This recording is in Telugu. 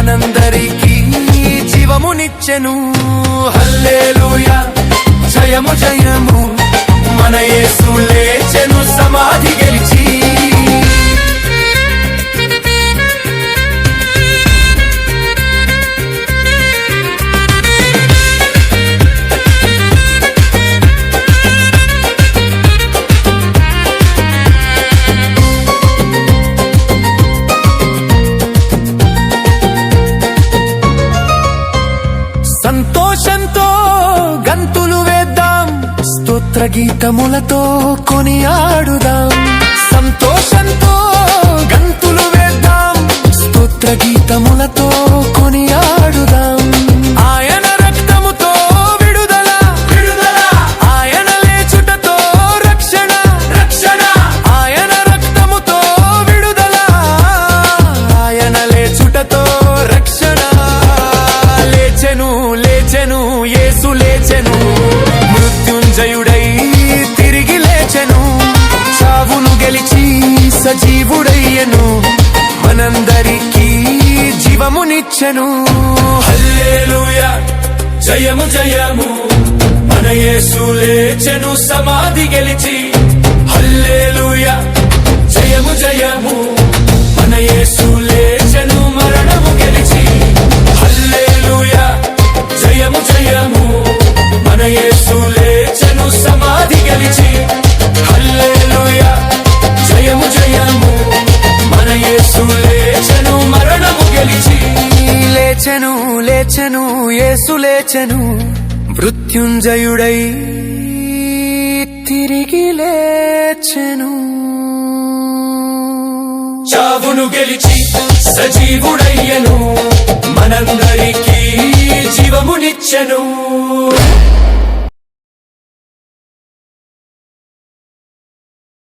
మనందరికీ జీవమునిచ్చెను. హల్లెలూయా జయము జయము, మన యేసు లేచెను సమాధి గెలిచి. సంతోషంతో గంతులు వేద్దాం, స్తోత్ర గీతములతో కొనియాడుదాం. సంతోషంతో గంతులు వేద్దాం, స్తోత్ర గీతములతో కొనియాడుదాం. ఆయన రక్తముతో విడుదల, ఆయన లేచుటతో రక్షణ, ఆయన రక్తముతో విడుదల, ఆయన లేచుటతో రక్షణ. లేచెను యేసు లేచెను, మృత్యుంజయుడై తిరిగి లేచెను. చావును గెలిచి సజీవుడయ్యను, మనందరికీ జీవమునిచ్చెను. హల్లెలూయా జయము జయము, మన యేసు లేచెను సమాధి గెలిచి. హల్లెలూయా జయము జయము, మన యేసు లేచెను మరణము గెలిచి. హల్లెలూయా జయము జయము, మన యేసు లేచెను సమాధి గెలిచి. హల్లెలూయా జయము జయము, మన యేసు లేచెను మరణము గెలిచి. లేచెను లేచెను యేసు లేచెను, మృత్యుంజయుడై తిరిగి లేచెను. చావును గెలిచి సజీవుడయ్యను, మనందరికీ జీవమునిచ్చెను.